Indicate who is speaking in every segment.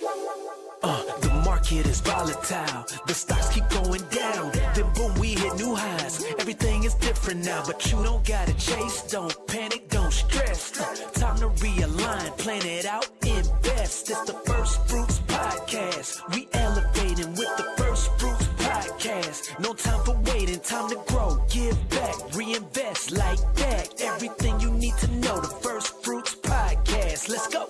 Speaker 1: The market is volatile. The stocks keep going down. Then boom, we hit new highs. Everything is different now, but you don't gotta chase. Don't panic, don't stress. Time to realign, plan it out, invest. It's the First Fruits Podcast. We elevating with the First Fruits Podcast. No time for waiting, time to grow, give back, reinvest like that. Everything you need to know, the First Fruits Podcast. Let's go.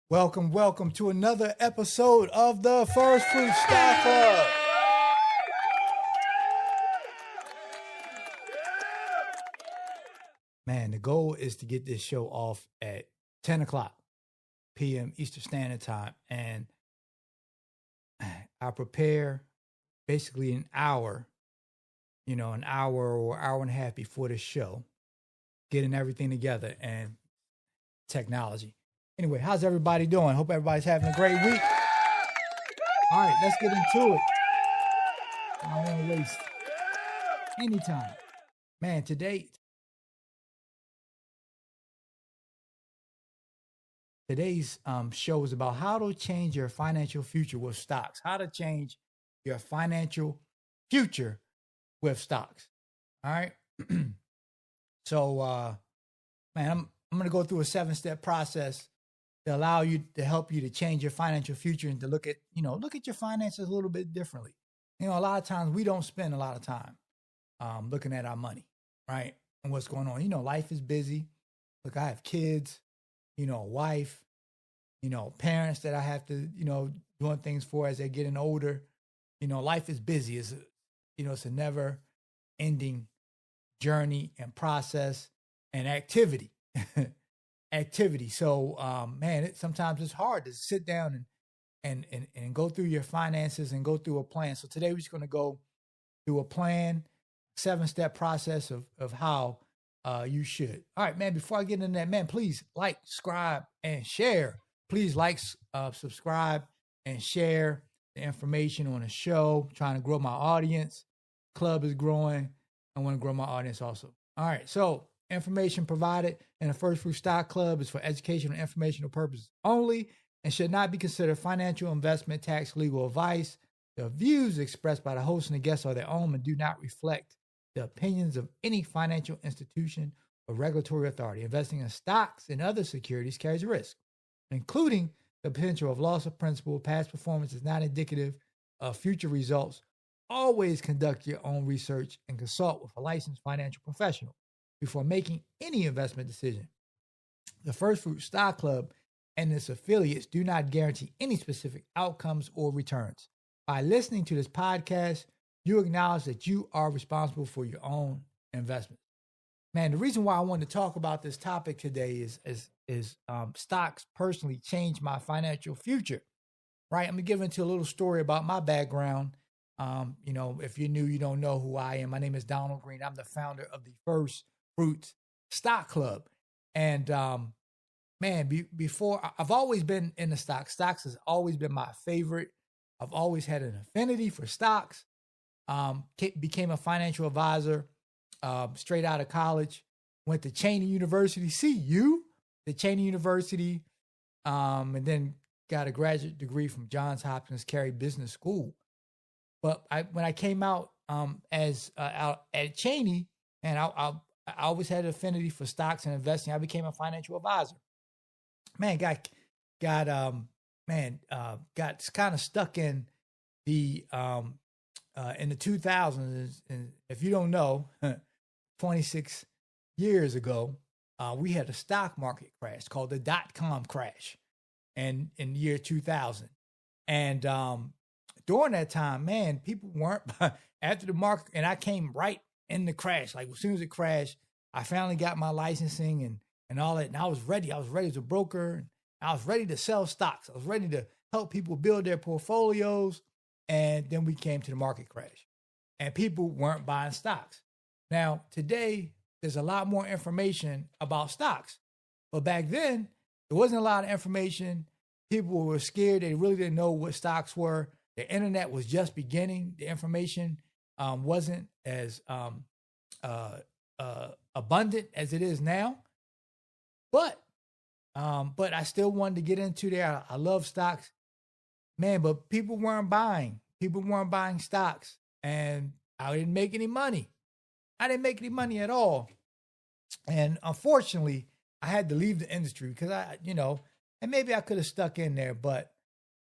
Speaker 2: Welcome to another episode of the First Fruit Stock Club. Man, the goal is to get this show off at 10 o'clock p.m. Eastern Standard Time. And I prepare basically an hour or hour and a half before the show, getting everything together and technology. Anyway, how's everybody doing? Hope everybody's having a great week. All right, let's get into it. I don't want to waste any time. Man, today's show is about how to change your financial future with stocks. How to change your financial future with stocks. All right. So, man, I'm going to go through a 7-step process to help you to change your financial future and to look at your finances a little bit differently. A lot of times we don't spend a lot of time looking at our money, right? And what's going on. Life is busy. Look, I have kids, a wife, parents that I have to, doing things for as they're getting older. Life is busy. It's a never ending journey and process and activity. So, man, sometimes it's hard to sit down and go through your finances and go through a plan. So today we're just going to go through a plan, 7-step process of how you should. All right, man, before I get into that, man, please like, subscribe, and share. Please like, subscribe, and share the information on the show. I'm trying to grow my audience. Club is growing. I want to grow my audience also. All right, so information provided in the First Fruit Stock Club is for educational and informational purposes only and should not be considered financial, investment, tax, legal advice. The views expressed by the host and the guests are their own and do not reflect the opinions of any financial institution or regulatory authority. Investing in stocks and other securities carries a risk, including the potential of loss of principal. Past performance is not indicative of future results. Always conduct your own research and consult with a licensed financial professional before making any investment decision. The First Fruit Stock Club and its affiliates do not guarantee any specific outcomes or returns. By listening to this podcast, you acknowledge that you are responsible for your own investments. Man, the reason why I wanted to talk about this topic today is stocks personally changed my financial future, right? I'm going to get into a little story about my background. If you're new, you don't know who I am. My name is Donald Green. I'm the founder of the First Fruits Stock Club. And before, I've always been in the stocks. Stocks has always been my favorite. I've always had an affinity for stocks. Became a financial advisor straight out of college. Went to Cheney University, the Cheney University, and then got a graduate degree from Johns Hopkins-trained business school. But when I came out out at Cheney, and I always had an affinity for stocks and investing. I became a financial advisor. Man, got kind of stuck in the 2000s. And if you don't know, 26 years ago, we had a stock market crash called the .com crash, in the year 2000. And during that time, man, people weren't after the market, and I came right in the crash. Like as soon as it crashed, I finally got my licensing and all that. And I was ready. I was ready as a broker. And I was ready to sell stocks. I was ready to help people build their portfolios. And then we came to the market crash and people weren't buying stocks. Now, today, there's a lot more information about stocks. But back then, there wasn't a lot of information. People were scared. They really didn't know what stocks were. The internet was just beginning. The information wasn't as abundant as it is now. But I still wanted to get into there. I love stocks, man. But people weren't buying. People weren't buying stocks, and I didn't make any money. I didn't make any money at all. And unfortunately, I had to leave the industry because and maybe I could have stuck in there, but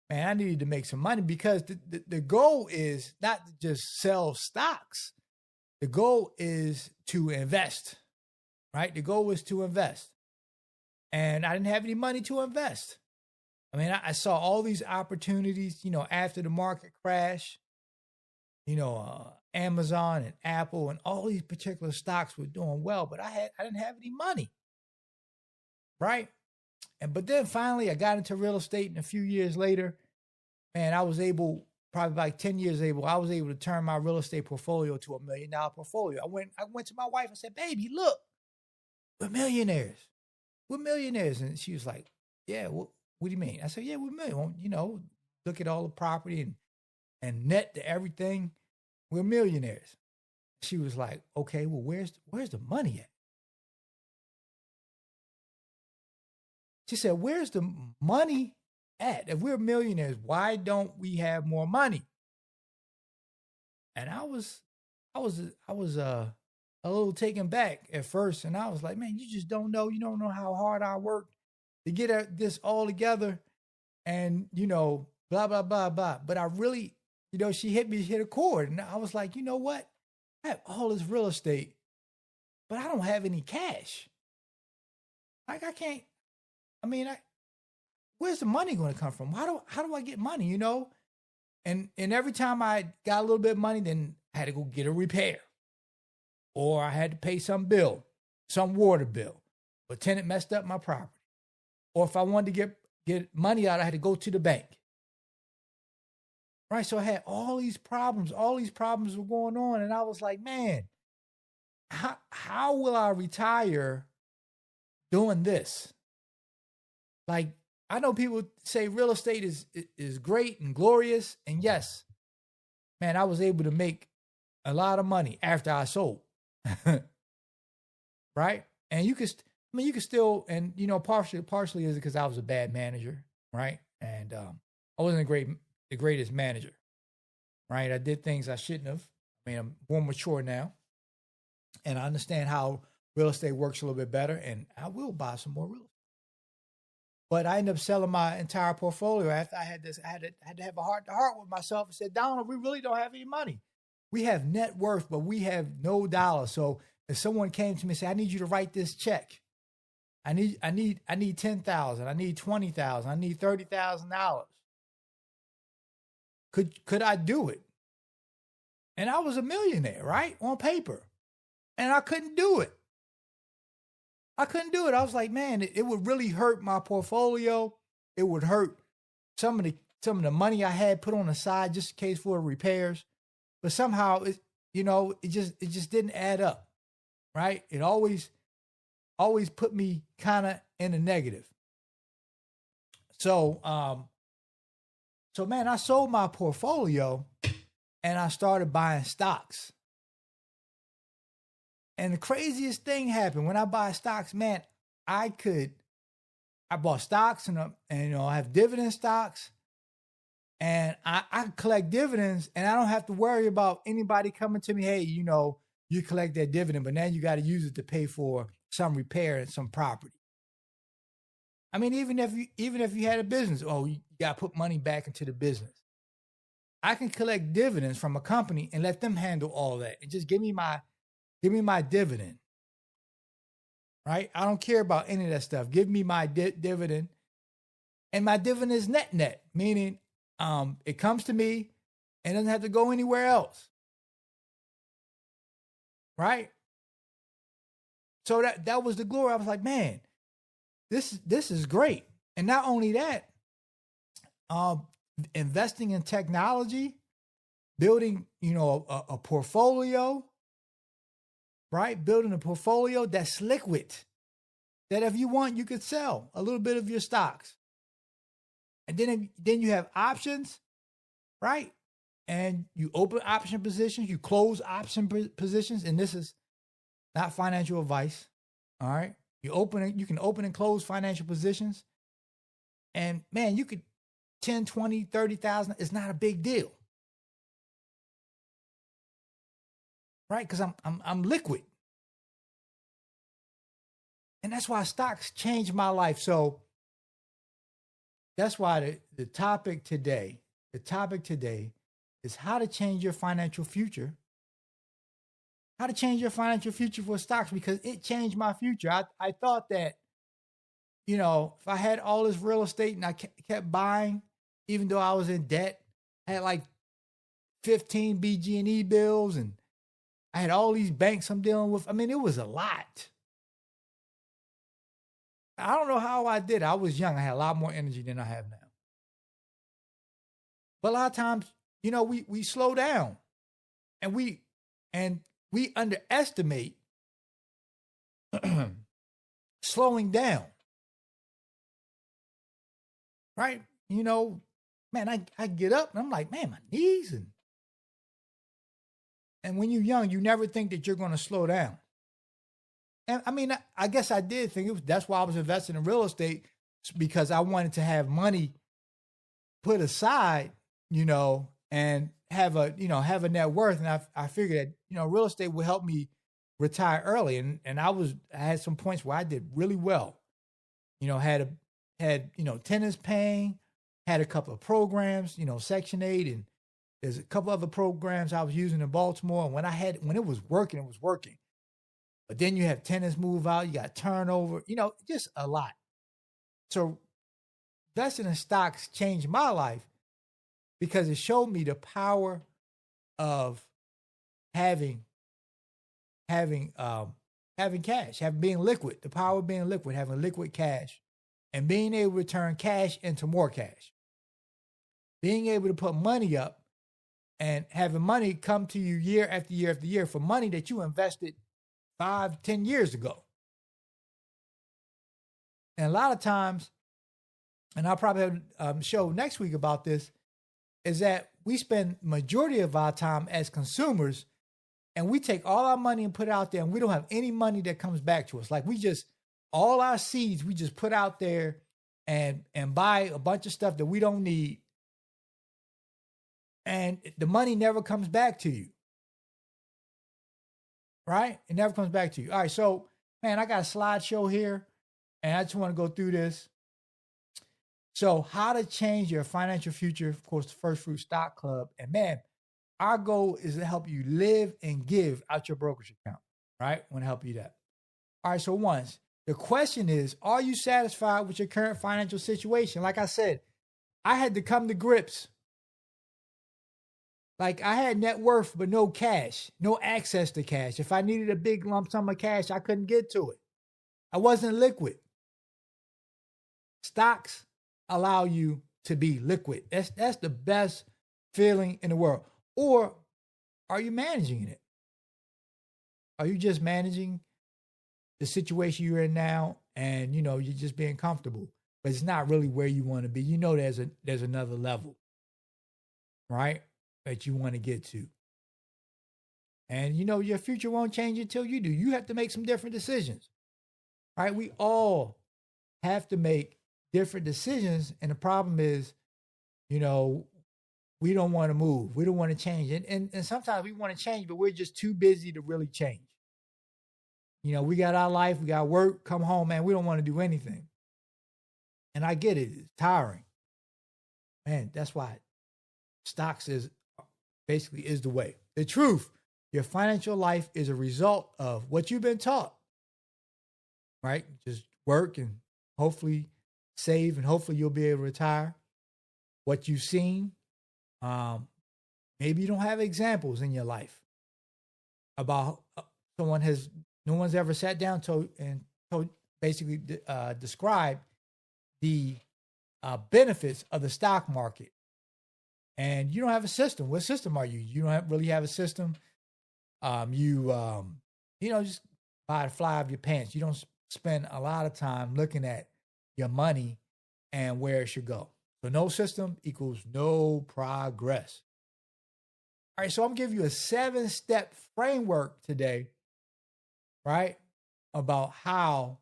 Speaker 2: man, I needed to make some money because the goal is not to just sell stocks. The goal is to invest, right? The goal was to invest. And I didn't have any money to invest. I mean, I saw all these opportunities, after the market crash, Amazon and Apple and all these particular stocks were doing well, but I didn't have any money, right? But then finally I got into real estate, and a few years later, man, I was able, probably like 10 years able, I was able to turn my real estate portfolio to $1 million portfolio. I went to my wife and said, baby, look, we're millionaires. We're millionaires. And she was like, yeah, what do you mean? I said, yeah, we're millionaires. Look at all the property and net to everything. We're millionaires. She was like, okay, well, where's the money at? She said, where's the money at? If we're millionaires, why don't we have more money? And I was a little taken back at first. And I was like, man, you just don't know. You don't know how hard I worked to get this all together. And, blah, blah, blah, blah. But I really, she hit a chord. And I was like, you know what? I have all this real estate, but I don't have any cash. Like where's the money going to come from? How do I get money, And every time I got a little bit of money, then I had to go get a repair. Or I had to pay some bill, some water bill. A tenant messed up my property. Or if I wanted to get money out, I had to go to the bank. Right? So I had all these problems. All these problems were going on. And I was like, man, how will I retire doing this? Like, I know people say real estate is great and glorious. And yes, man, I was able to make a lot of money after I sold. Right? And you could still, and partially is because I was a bad manager, right? And I wasn't the greatest manager, right? I did things I shouldn't have. I mean, I'm more mature now, and I understand how real estate works a little bit better, and I will buy some more real estate. But I ended up selling my entire portfolio after I had this. I had to have a heart-to-heart with myself and said, Donald, we really don't have any money. We have net worth, but we have no dollars. So if someone came to me and said, I need you to write this check. I need $10,000. I need $20,000. I need $30,000. Could I do it? And I was a millionaire, right? On paper. And I couldn't do it. I was like, man, it would really hurt my portfolio. It would hurt some of the money I had put on the side just in case for repairs. But somehow it just didn't add up. Right? It always put me kind of in the negative. So man, I sold my portfolio and I started buying stocks. And the craziest thing happened when I buy stocks, man. I bought stocks and I have dividend stocks, and I collect dividends, and I don't have to worry about anybody coming to me. Hey, you collect that dividend, but now you got to use it to pay for some repair and some property. I mean, even if you had a business, you got to put money back into the business. I can collect dividends from a company and let them handle all that, and just give me my dividend, right? I don't care about any of that stuff. Give me my dividend, and my dividend is net, meaning it comes to me and doesn't have to go anywhere else, right? So that was the glory. I was like, man, this is great. And not only that, investing in technology, building, a portfolio, right? Building a portfolio that's liquid, that if you want, you could sell a little bit of your stocks. And then you have options, right? And you open option positions, you close option positions, and this is not financial advice, all right? You can open and close financial positions, and man, you could 10, 20, 30,000, it's not a big deal. Right? Because I'm liquid. And that's why stocks changed my life. So that's why the topic today is how to change your financial future. How to change your financial future for stocks, because it changed my future. I thought that, if I had all this real estate and I kept buying, even though I was in debt, I had like 15 BG&E bills, and I had all these banks I'm dealing with. I mean, it was a lot. I don't know how I did. I was young. I had a lot more energy than I have now. But a lot of times, we slow down, and we underestimate slowing down. Right? Man, I get up and I'm like, man, my knees. And when you're young, you never think that you're going to slow down. And I mean, I guess I did think that's why I was investing in real estate, because I wanted to have money put aside, and have a net worth. And I figured that, real estate would help me retire early. And I had some points where I did really well. Had tenants paying, had a couple of programs, Section 8, and there's a couple other programs I was using in Baltimore. And when it was working, it was working. But then you have tenants move out, you got turnover, just a lot. So investing in stocks changed my life because it showed me the power of having cash, being liquid, the power of being liquid, having liquid cash, and being able to turn cash into more cash. Being able to put money up and having money come to you year after year after year for money that you invested 5-10 years ago. And a lot of times, and I'll probably have a show next week about this, is that we spend majority of our time as consumers, and we take all our money and put it out there, and we don't have any money that comes back to us. Like all our seeds we just put out there and buy a bunch of stuff that we don't need, and the money never comes back to you. Right? It never comes back to you. All right, so, man, I got a slideshow here, and I just want to go through this. So, how to change your financial future, of course, the First Fruit Stock Club. And, man, our goal is to help you live and give out your brokerage account, right? I want to help you that. All right, so the question is, are you satisfied with your current financial situation? Like I said, I had to come to grips. Like, I had net worth, but no cash, no access to cash. If I needed a big lump sum of cash, I couldn't get to it. I wasn't liquid. Stocks allow you to be liquid. That's the best feeling in the world. Or are you managing it? Are you just managing the situation you're in now, and you're just being comfortable, but it's not really where you want to be? There's another level, right, that you want to get to. And your future won't change until you do. You have to make some different decisions, right? We all have to make different decisions. And the problem is, we don't want to move. We don't want to change. And sometimes we want to change, but we're just too busy to really change. We got our life, we got work, come home, man, we don't want to do anything. And I get it. It's tiring. Man, that's why stocks is the way. The truth, your financial life is a result of what you've been taught, right? Just work and hopefully save, and hopefully you'll be able to retire. What you've seen, maybe you don't have examples in your life about no one's ever sat down and basically described the benefits of the stock market. And you don't have a system. What system are you? You don't really have a system. You just by the fly of your pants. You don't spend a lot of time looking at your money and where it should go. So no system equals no progress. All right, so I'm giving you a 7-step framework today, right? About how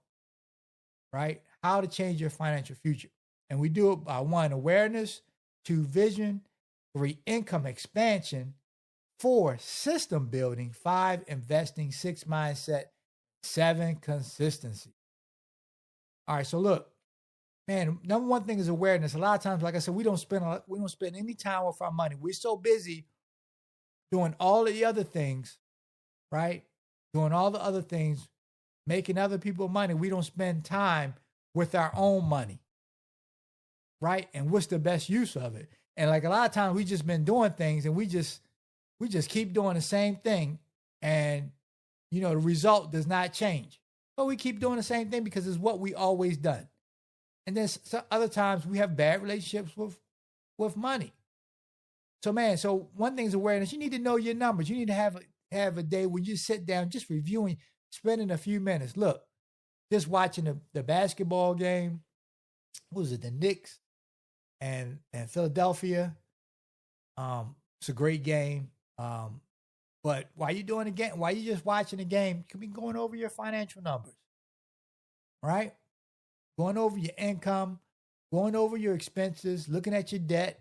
Speaker 2: to change your financial future. And we do it by 1, awareness, 2, vision, 3, income expansion, 4, system building, 5, investing, 6, mindset, 7, consistency. All right, so look, man, number one thing is awareness. A lot of times, like I said, we don't spend any time with our money. We're so busy doing all of the other things, right? Doing all the other things, making other people money. We don't spend time with our own money, right? And what's the best use of it? And like a lot of times we just been doing things and we just keep doing the same thing. And, the result does not change. But we keep doing the same thing because it's what we always done. And then other times we have bad relationships with money. So one thing is awareness. You need to know your numbers. You need to have a day where you sit down, just reviewing, spending a few minutes. Look, just watching the basketball game. What was it? The Knicks and Philadelphia. It's a great game. But while you're doing the game, while you're just watching the game, you could be going over your financial numbers, right? Going over your income, going over your expenses, looking at your debt,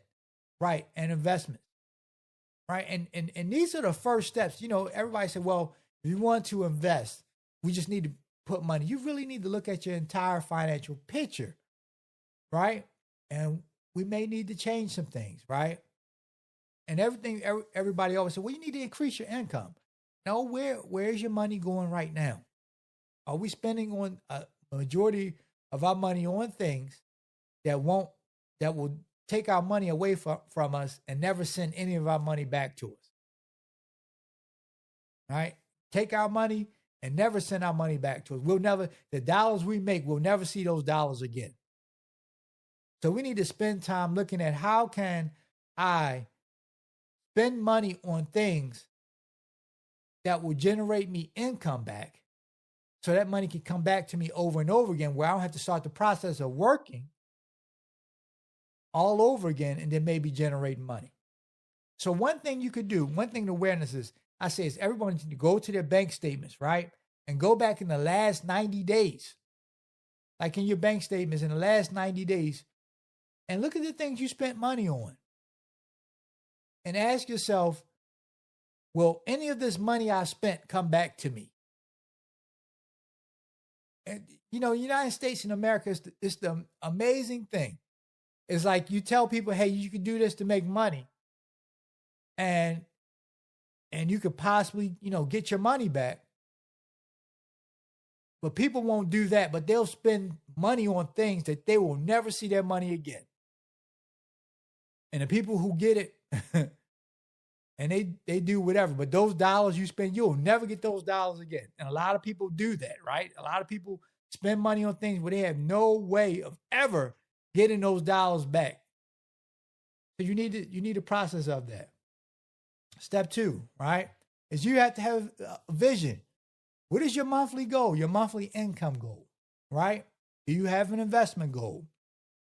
Speaker 2: right, and investments, right? And these are the first steps. Everybody said, well, if you want to invest, we just need to put money. You really need to look at your entire financial picture, right? And we may need to change some things, right? And everybody always said, well, you need to increase your income. No, where's your money going right now? Are we spending on a majority of our money on things that will take our money away from us and never send any of our money back to us? All right? Take our money and never send our money back to us. The dollars we make, we'll never see those dollars again. So we need to spend time looking at how can I spend money on things that will generate me income back, so that money can come back to me over and over again, where I don't have to start the process of working all over again and then maybe generating money. So one thing you could do, one thing the awareness is, I say, is everyone needs to go to their bank statements, right? And go back in the last 90 days, like in your bank statements in the last 90 days, and look at the things you spent money on. And ask yourself, will any of this money I spent come back to me? And, United States and America is the amazing thing. It's like you tell people, hey, you can do this to make money. And you could possibly, get your money back. But people won't do that, but they'll spend money on things that they will never see their money again. And the people who get it, and they do whatever, but those dollars you spend, you'll never get those dollars again. And a lot of people do that, right? A lot of people spend money on things where they have no way of ever getting those dollars back. So you need a process of that. Step 2, right, is you have to have a vision. What is your monthly goal? Your monthly income goal, right? Do you have an investment goal?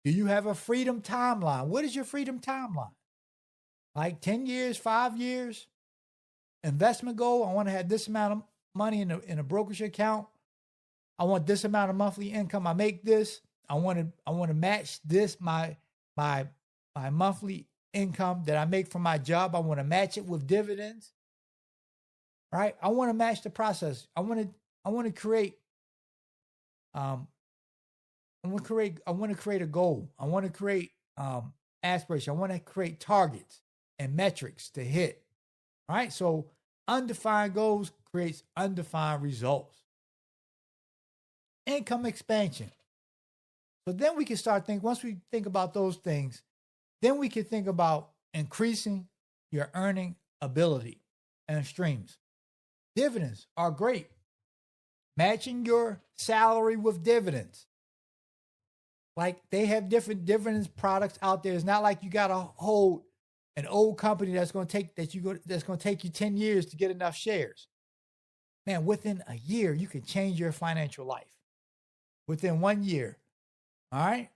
Speaker 2: Do you have a freedom timeline? What is your freedom timeline? Like 10 years, 5 years? Investment goal, I want to have this amount of money in a brokerage account. I want this amount of monthly income. I make this. I want to match this, my monthly income that I make from my job. I want to match it with dividends. Right? I want to match the process. I want to create I want to create a goal. I want to create aspiration. I want to create targets and metrics to hit. All right. So undefined goals creates undefined results. Income expansion. So then we can start thinking, once we think about those things, then we can think about increasing your earning ability and streams. Dividends are great. Matching your salary with dividends. Like they have different dividends products out there. It's not like you got to hold an old company that's going to take you 10 years to get enough shares. man, within a year, you can change your financial life. Within 1 year. All right.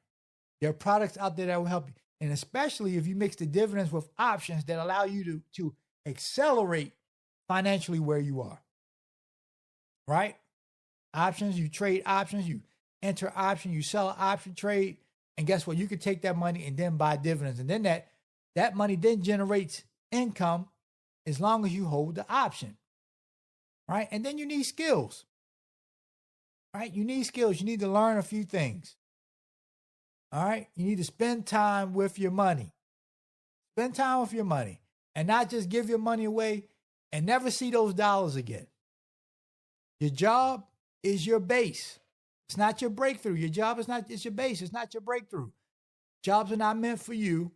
Speaker 2: There are products out there that will help you. And especially if you mix the dividends with options that allow you to accelerate financially where you are. Right? Options, you trade options, you enter option, you sell an option trade. And guess what? You can take that money and then buy dividends. And then that money then generates income as long as you hold the option. Right? And then you need skills. Right? You need skills. You need to learn a few things. All right. You need to spend time with your money. Spend time with your money and not just give your money away and never see those dollars again. Your job is your base. It's not your breakthrough. Your job is not, it's your base. It's not your breakthrough. Jobs are not meant for you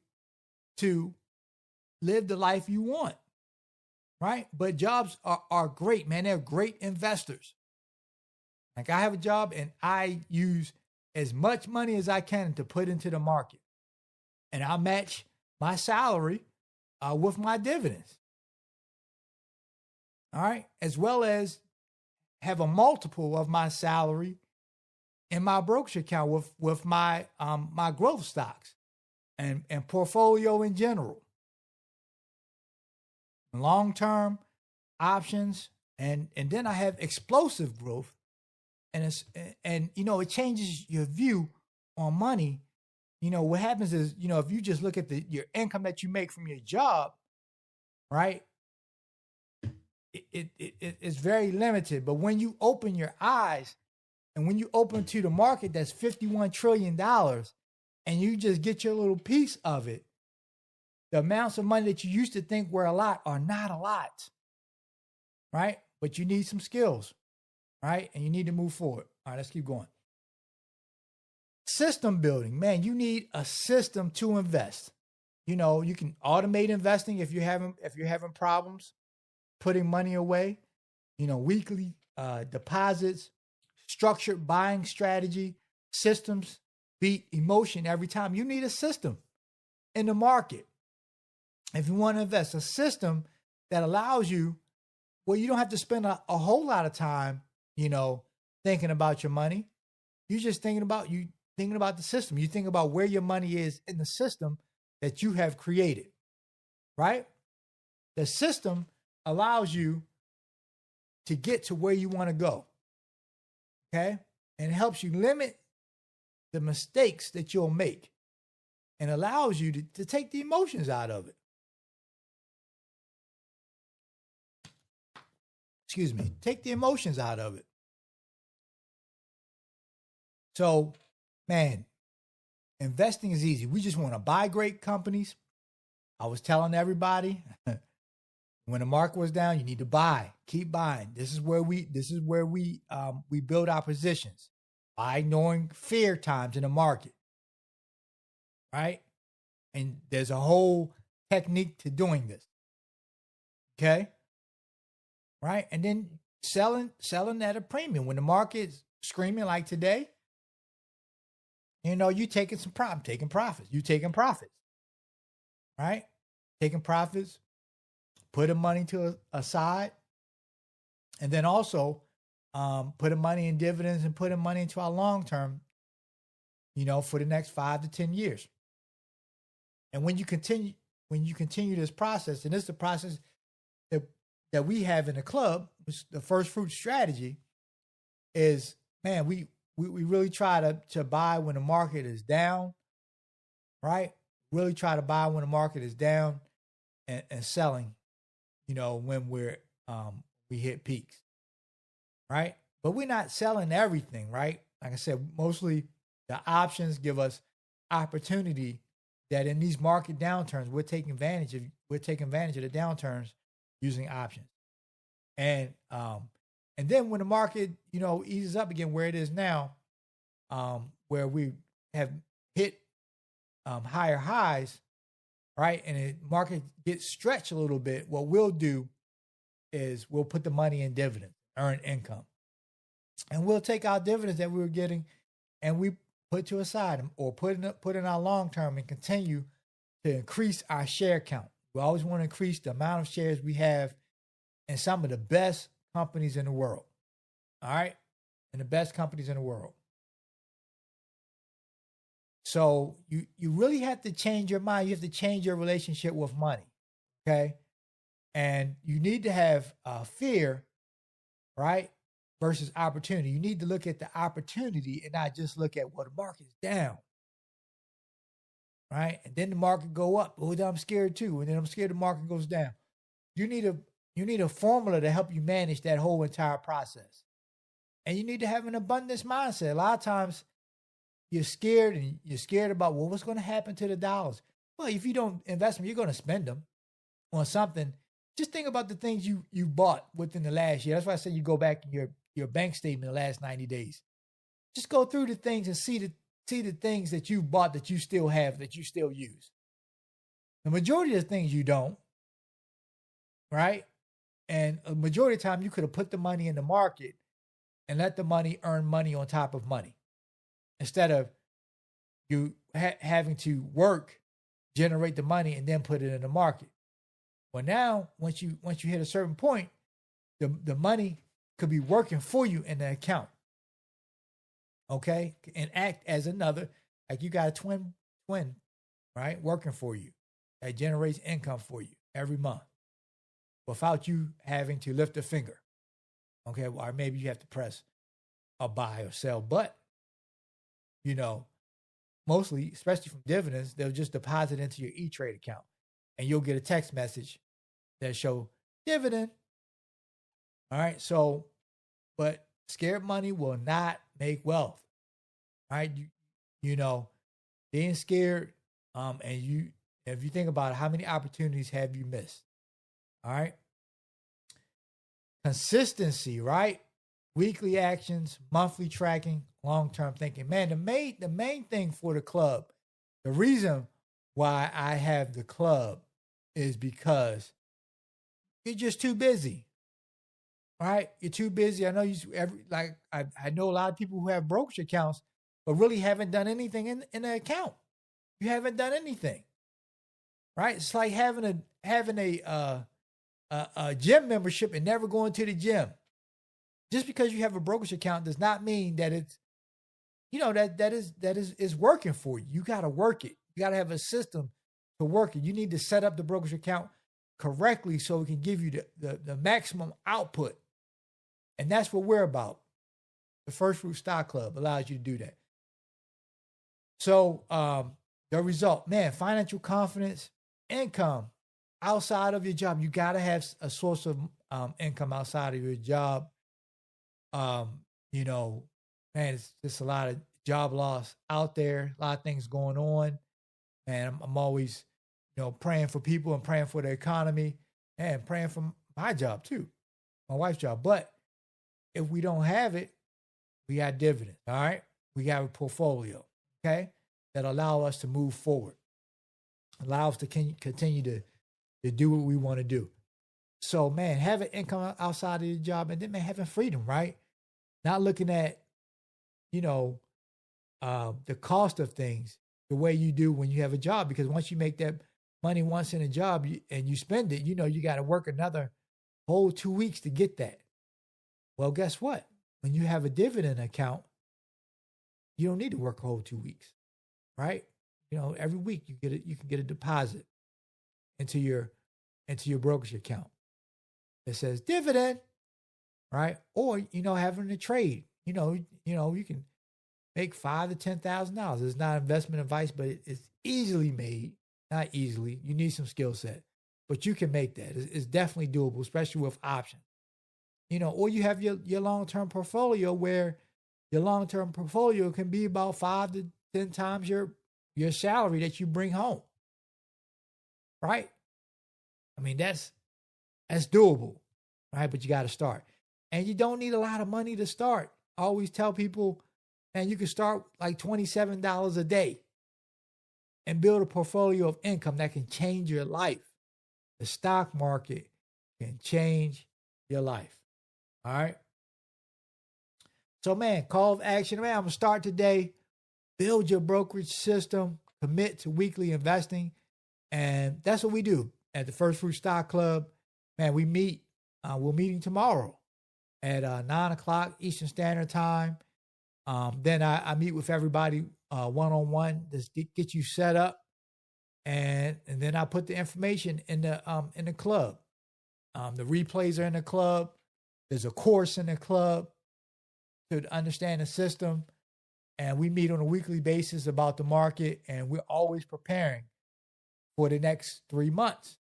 Speaker 2: to live the life you want. Right. But jobs are great, man. They're great investors. Like I have a job and I use as much money as I can to put into the market. And I match my salary with my dividends. All right. As well as have a multiple of my salary in my brokerage account with my my growth stocks and portfolio in general. Long-term options. And then I have explosive growth. And it changes your view on money. What happens is, if you just look at your income that you make from your job, right? It's very limited. But when you open your eyes and when you open to the market that's $51 trillion and you just get your little piece of it, the amounts of money that you used to think were a lot are not a lot, right? But you need some skills. Right? And you need to move forward. All right, let's keep going. System building. Man, you need a system to invest. You can automate investing if you're having problems putting money away. Weekly deposits, structured buying strategy, systems beat emotion every time. You need a system in the market. If you want to invest, a system that allows you, well, you don't have to spend a whole lot of time thinking about your money. You're just thinking about the system. You think about where your money is in the system that you have created, right? The system allows you to get to where you want to go, okay? And it helps you limit the mistakes that you'll make and allows you to take the emotions out of it. Excuse me, take the emotions out of it. So, man, investing is easy. We just want to buy great companies. I was telling everybody when the market was down, you need to buy, keep buying. This is where we build our positions by ignoring fear times in the market, right? And there's a whole technique to doing this. Okay. Right. And then selling at a premium when the market's screaming like today. You taking profits. You taking profits, right? Taking profits, putting money to aside, and then also putting money in dividends and putting money into our long term, for the next 5 to 10 years. And when you continue this process, and this is the process that we have in the club, which the first fruit strategy is, man, we really try to buy when the market is down, right? Really try to buy when the market is down and selling, when we hit peaks, right? But we're not selling everything, right? Like I said, mostly the options give us opportunity that in these market downturns, we're taking advantage of the downturns using options. And then when the market, eases up again where it is now, where we have hit higher highs, right? And the market gets stretched a little bit. What we'll do is we'll put the money in dividends, earn income. And we'll take our dividends that we were getting and we put to a side or put in our long term and continue to increase our share count. We always want to increase the amount of shares we have in some of the best companies in the world. All right. And the best companies in the world. So you really have to change your mind. You have to change your relationship with money. Okay. And you need to have fear, right? Versus opportunity. You need to look at the opportunity and not just look at, well, the market's down. Right. And then the market go up. Oh, I'm scared too. And then I'm scared the market goes down. You need a formula to help you manage that whole entire process. And you need to have an abundance mindset. A lot of times you're scared and you're scared about, well, what's going to happen to the dollars? Well, if you don't invest them, you're going to spend them on something. Just think about the things you bought within the last year. That's why I said you go back in your bank statement the last 90 days. Just go through the things and see the things that you bought that you still have, that you still use. The majority of the things you don't, right? And a majority of the time you could have put the money in the market and let the money earn money on top of money, instead of you having to work, generate the money, and then put it in the market. Well, now once you hit a certain point, the money could be working for you in the account. Okay, and act as another, like you got a twin, right, working for you that generates income for you every month without you having to lift a finger. Okay, or maybe you have to press a buy or sell, but mostly, especially from dividends, they'll just deposit into your E-Trade account, and you'll get a text message that show dividend. All right, so, but scared money will not make wealth. All right, being scared, and if you think about it, how many opportunities have you missed? All right. Consistency, right? Weekly actions, monthly tracking, long-term thinking. Man, the main thing for the club, the reason why I have the club is because you're just too busy. All right? You're too busy. I know I know a lot of people who have brokerage accounts, but really haven't done anything in the account. You haven't done anything. Right? It's like having a gym membership and never going to the gym. Just because you have a brokerage account does not mean that it's, that is working for you. You got to work it. You got to have a system to work it. You need to set up the brokerage account correctly so it can give you the maximum output. And that's what we're about. The First Fruit Stock Club allows you to do that. So the result, man, financial confidence, income outside of your job. You got to have a source of income outside of your job. Man, it's just a lot of job loss out there, a lot of things going on. And I'm always, praying for people and praying for the economy and praying for my job too, my wife's job. But if we don't have it, we got dividends, all right? We got a portfolio, okay, that allow us to move forward, allow us to continue to do what we want to do. So, man, having income outside of your job, and then, man, having freedom, right? Not looking at, the cost of things the way you do when you have a job. Because once you make that money once in a job and you spend it, you got to work another whole 2 weeks to get that. Well, guess what? When you have a dividend account, you don't need to work a whole 2 weeks, right? Every week you can get a deposit into your brokerage account that says dividend, right? Or having a trade, you can make $5,000 to $10,000. It's not investment advice, but it's easily made. Not easily. You need some skill set, but you can make that. It's definitely doable, especially with options. Or you have your long-term portfolio, where your long-term portfolio can be about 5 to 10 times your salary that you bring home. Right? I mean, that's doable, right? But you got to start. And you don't need a lot of money to start. I always tell people, man, you can start like $27 a day and build a portfolio of income that can change your life. The stock market can change your life. All right. So, man, call of action. Man, I'm going to start today. Build your brokerage system. Commit to weekly investing. And that's what we do at the First Fruit Stock Club. Man, we meet. We're meeting tomorrow. at 9 o'clock Eastern Standard Time. Then I meet with everybody one-on-one, just get you set up. And then I put the information in the club. The replays are in the club. There's a course in the club to understand the system. And we meet on a weekly basis about the market, and we're always preparing for the next 3 months.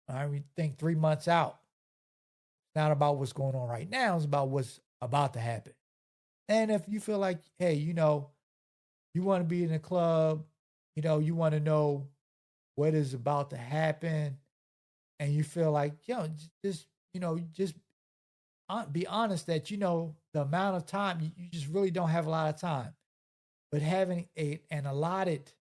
Speaker 2: All right, we think 3 months out. It's not about what's going on right now. It's about what's about to happen. And if you feel like, hey, you want to be in the club, you want to know what is about to happen, and you feel like, just be honest that, the amount of time, you just really don't have a lot of time. But having an allotted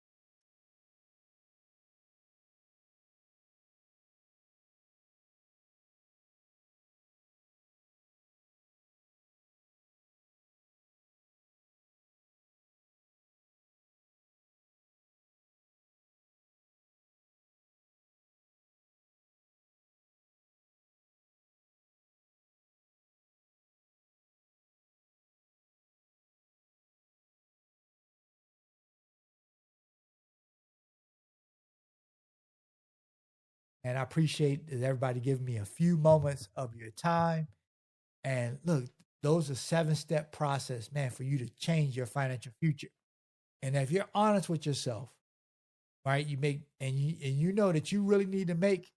Speaker 2: and I appreciate everybody giving me a few moments of your time. And look, those are 7-step process, man, for you to change your financial future. And if you're honest with yourself, right, you make, and you know that you really need to make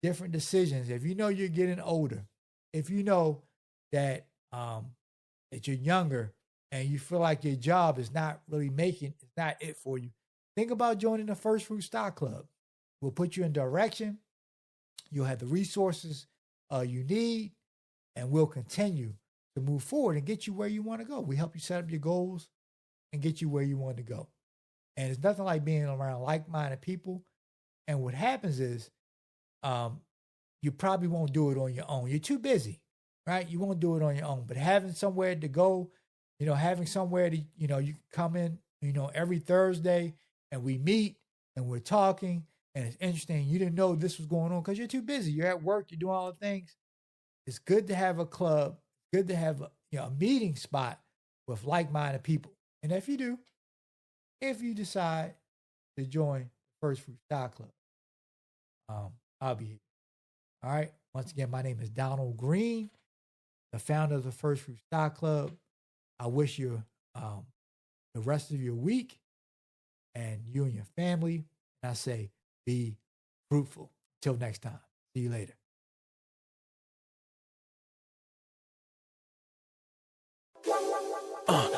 Speaker 2: different decisions. If you know you're getting older, if you know that that you're younger and you feel like your job is not really it's not it for you, think about joining the First Fruit Stock Club. We'll put you in direction. You'll have the resources you need, and we'll continue to move forward and get you where you want to go. We help you set up your goals and get you where you want to go. And it's nothing like being around like-minded people. And what happens is you probably won't do it on your own. You're too busy, right? You won't do it on your own. But having somewhere to go, having somewhere to, you can come in, every Thursday, and we meet and we're talking. And it's interesting. You didn't know this was going on because you're too busy. You're at work. You're doing all the things. It's good to have a club. It's good to have a meeting spot with like-minded people. And if you decide to join First Fruit Stock Club, I'll be here. All right. Once again, my name is Donald Green, the founder of the First Fruit Stock Club. I wish you the rest of your week and you and your family. And I say, be fruitful. Till next time. See you later.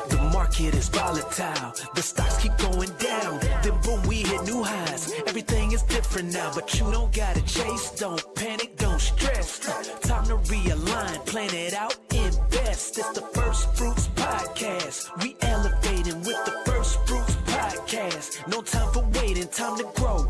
Speaker 1: The market is volatile. The stocks keep going down. Then boom, we hit new highs. Everything is different now, but you don't gotta chase. Don't panic, don't stress. Time to realign, plan it out, invest. It's the First Fruits Podcast. We elevating with the First Fruits Podcast. No time for waiting, time to grow.